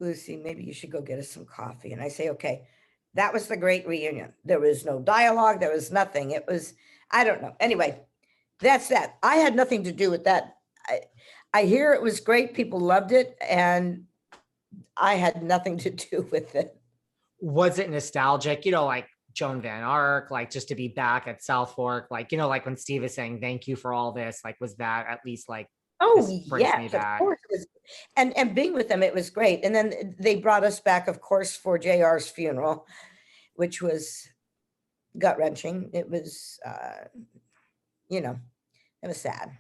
Lucy, maybe you should go get us some coffee. And I say, okay, that was the great reunion. There was no dialogue. There was nothing. It was, I don't know. Anyway, that's that. I had nothing to do with that. I hear it was great. People loved it. And I had nothing to do with it. Was it nostalgic? Like Joan Van Ark, like just to be back at South Fork, like, like when Steve is saying thank you for all this, like, was that at least like, Oh, this brings me yes, of back? course. It was, and being with them, it was great. And then they brought us back, of course, for JR's funeral, which was gut wrenching. It was, it was sad.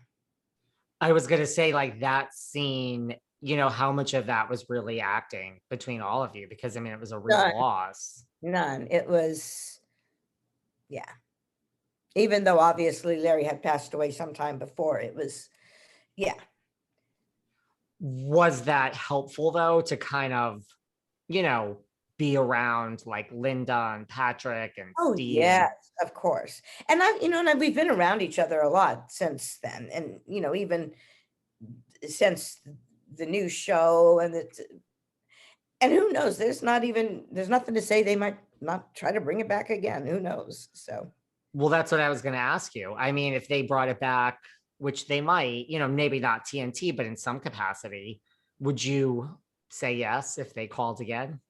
I was going to say, like, that scene, how much of that was really acting between all of you? Because I mean, it was a real None, loss. none. It was, yeah. Even though obviously Larry had passed away sometime before, it was, yeah. Was that helpful though, to kind of, be around like Linda and Patrick and Oh, Steve? yes, of course. And we've been around each other a lot since then. And, even since the new show and who knows, there's nothing to say they might not try to bring it back again. Who knows? So. Well, that's what I was going to ask you. I mean, if they brought it back, which they might, maybe not TNT, but in some capacity, would you say yes if they called again?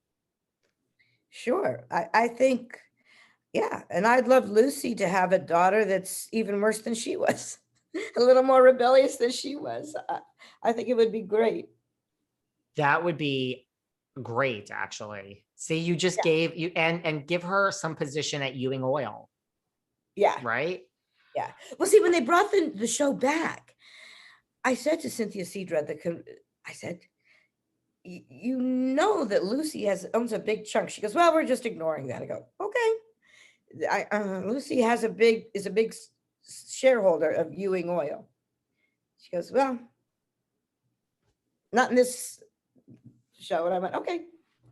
Sure. I think, yeah. And I'd love Lucy to have a daughter that's even worse than she was, a little more rebellious than she was. I think it would be great. That would be great, actually. See, you just Yeah. gave you and give her some position at Ewing Oil. Yeah. Right. Yeah. Well, see, when they brought the show back, I said to Cynthia Cedra, I said, you know that Lucy owns a big chunk. She goes, well, we're just ignoring that. I go, okay. Lucy is a big shareholder of Ewing Oil. She goes, well, not in this show. And I went, okay.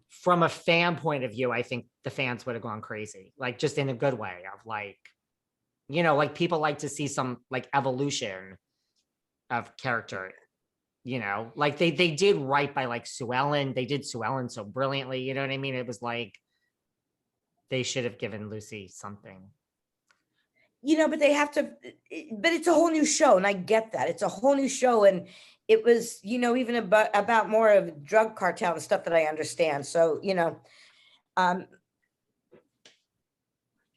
From a fan point of view, I think the fans would have gone crazy, like just in a good way of like, like people like to see some like evolution of character, like they did right by like Sue Ellen. They did Sue Ellen so brilliantly. You know what I mean? It was like they should have given Lucy something. But they have to, but it's a whole new show. And I get that. It's a whole new show. And it was, even about more of drug cartel and stuff that I understand. So,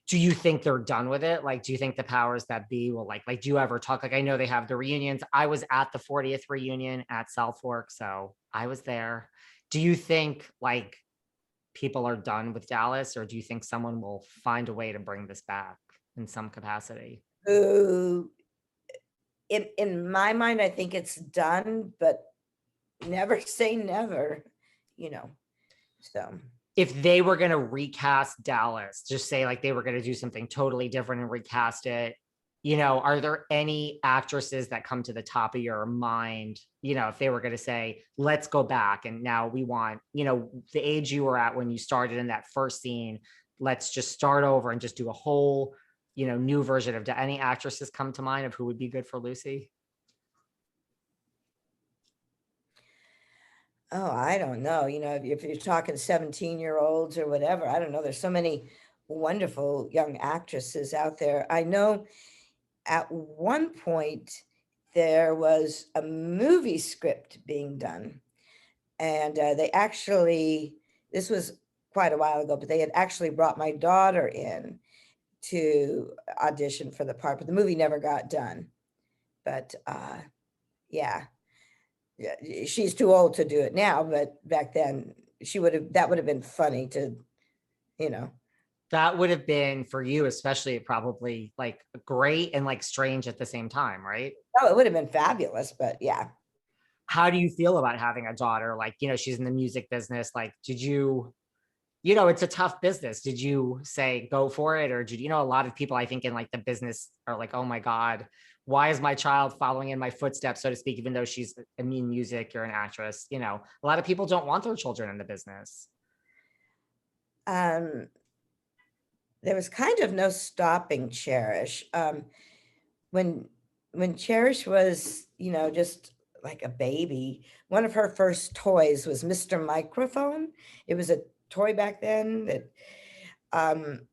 do you think they're done with it? Like, do you think the powers that be will like, do you ever talk? Like, I know they have the reunions. I was at the 40th reunion at South Fork, so I was there. Do you think like people are done with Dallas, or do you think someone will find a way to bring this back in some capacity? in my mind, I think it's done, but never say never, so. If they were going to recast Dallas, just say like they were going to do something totally different and recast it, are there any actresses that come to the top of your mind, if they were going to say, let's go back and now we want, the age you were at when you started in that first scene, let's just start over and just do a whole, new version of, do any actresses come to mind of who would be good for Lucy? Oh, I don't know. If you're talking 17-year-olds or whatever, I don't know. There's so many wonderful young actresses out there. I know at one point there was a movie script being done. And this was quite a while ago, but they had actually brought my daughter in to audition for the part, but the movie never got done. But yeah. She's too old to do it now, but back then that would have been funny to, That would have been for you, especially probably like great and like strange at the same time, right? Oh, it would have been fabulous, but yeah. How do you feel about having a daughter? Like, she's in the music business. Like, did you, it's a tough business. Did you say go for it? Or did a lot of people, I think, in like the business are like, oh my God, why is my child following in my footsteps, so to speak, even though she's in music, you're an actress, a lot of people don't want their children in the business. There was kind of no stopping Cherish. When Cherish was, just like a baby. One of her first toys was Mr. Microphone. It was a toy back then that, um,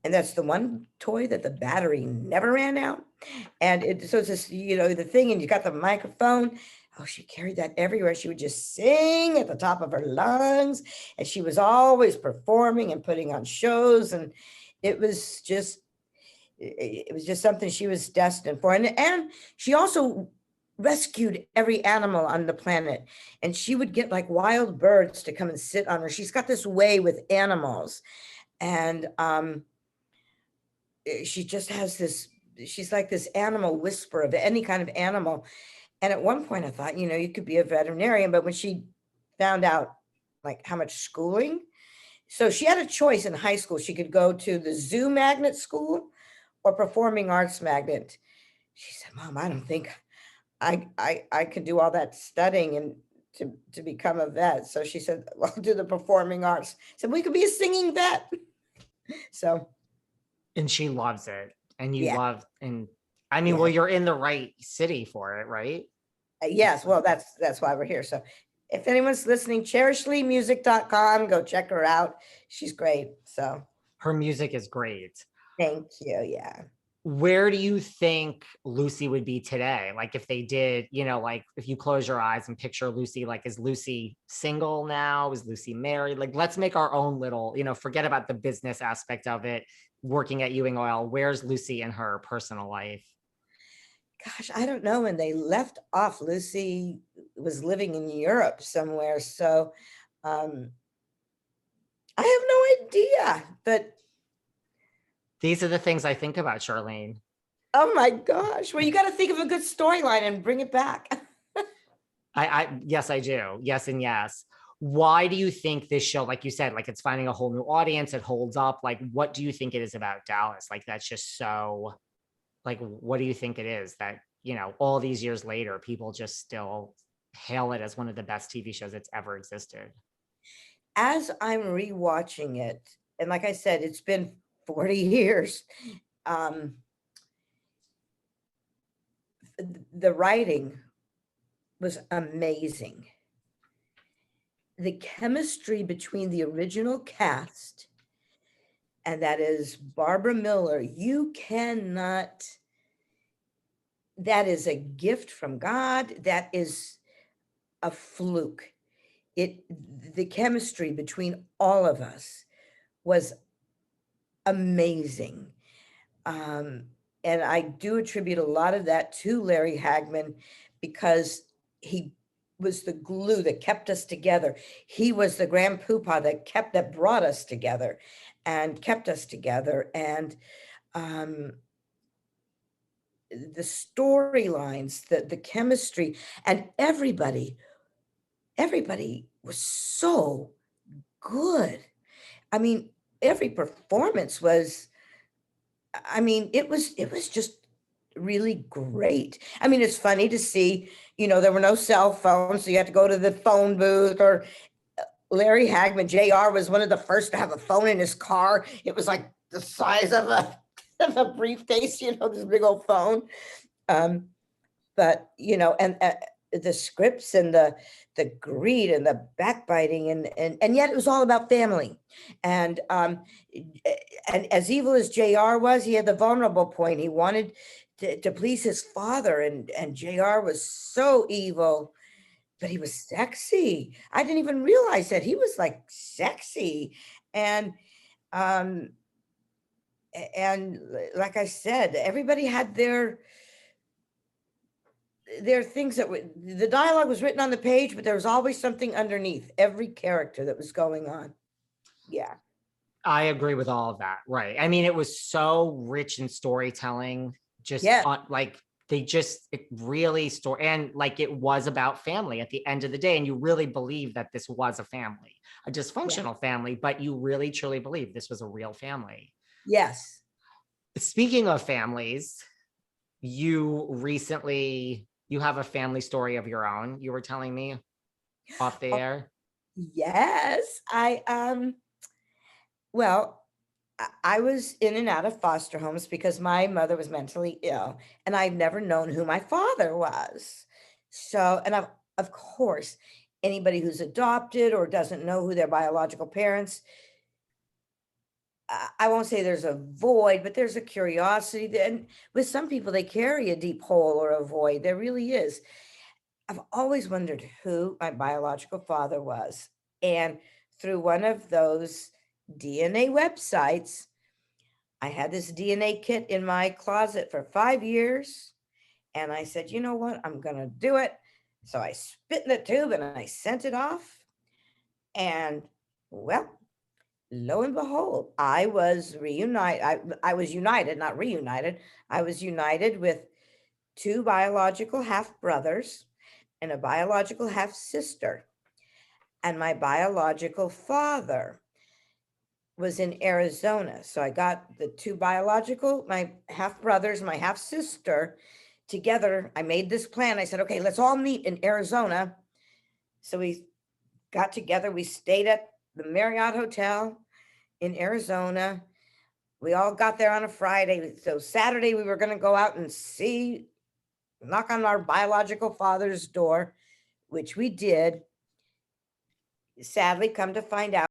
and that's the one toy that the battery never ran out. And so it's this, the thing, and you got the microphone. Oh, she carried that everywhere. She would just sing at the top of her lungs, and she was always performing and putting on shows. And it was just, it was just something she was destined for. And she also rescued every animal on the planet. And she would get like wild birds to come and sit on her. She's got this way with animals. And she just has this, she's like this animal whisperer of any kind of animal. And at one point I thought, you could be a veterinarian, but when she found out like how much schooling, so she had a choice in high school. She could go to the zoo magnet school or performing arts magnet. She said, Mom, I don't think I could do all that studying and to become a vet. So she said, well, do the performing arts. I said, we could be a singing vet. So. And she loves it. And you Yeah. love, and I mean, well, you're in the right city for it, right? Yes. Well, that's why we're here. So if anyone's listening, cherishleemusic.com, go check her out. She's great. So her music is great. Thank you. Yeah. Where do you think Lucy would be today? Like if they did, like if you close your eyes and picture Lucy, like is Lucy single now? Is Lucy married? Like let's make our own little, forget about the business aspect of it, working at Ewing Oil. Where's Lucy in her personal life? Gosh, I don't know. When they left off, Lucy was living in Europe somewhere. So I have no idea, but these are the things I think about, Charlene. Oh my gosh. Well, you got to think of a good storyline and bring it back. Yes, I do. Yes. And yes. Why do you think this show, like you said, like it's finding a whole new audience, it holds up? Like, what do you think it is about Dallas? Like, that's just so, like, what do you think it is that, all these years later, people just still hail it as one of the best TV shows that's ever existed? As I'm rewatching it, and like I said, it's been 40 years. The writing was amazing. The chemistry between the original cast, and that is Barbara Miller, that is a gift from God. That is a fluke. The chemistry between all of us was amazing. And I do attribute a lot of that to Larry Hagman, because he was the glue that kept us together. He was the grand poobah that brought us together and kept us together. And the storylines, the chemistry, and everybody was so good. I mean, every performance was, it was just really great. I mean, it's funny to see, there were no cell phones, so you had to go to the phone booth. Or Larry Hagman, JR, was one of the first to have a phone in his car. It was like the size of a briefcase, this big old phone. But, and the scripts and the greed and the backbiting, and yet it was all about family. And as evil as JR was, he had the vulnerable point. He wanted to please his father, and JR was so evil, but he was sexy. I didn't even realize that he was like sexy. And like I said, everybody had their things that the dialogue was written on the page, but there was always something underneath every character that was going on. Yeah. I agree with all of that. Right. I mean, it was so rich in storytelling, just like it really and like it was about family at the end of the day. And you really believe that this was a family, a dysfunctional family, but you really truly believe this was a real family. Yes. Speaking of families, you have a family story of your own, you were telling me off the air. Yes. Well, I was in and out of foster homes because my mother was mentally ill, and I'd never known who my father was. So, and of course, anybody who's adopted or doesn't know who their biological parents, I won't say there's a void, but there's a curiosity. And with some people, they carry a deep hole or a void. There really is. I've always wondered who my biological father was. And through one of those DNA websites, I had this DNA kit in my closet for 5 years. And I said, you know what? I'm going to do it. So I spit in the tube and I sent it off. And well, lo and behold, I was reunited. I was united, not reunited. I was united with two biological half brothers and a biological half sister. And my biological father was in Arizona. So I got the two biological, my half brothers, my half sister together. I made this plan. I said, okay, let's all meet in Arizona. So we got together. We stayed at the Marriott Hotel in Arizona. We all got there on a Friday. So Saturday, we were going to go out and knock on our biological father's door, which we did. Sadly, come to find out,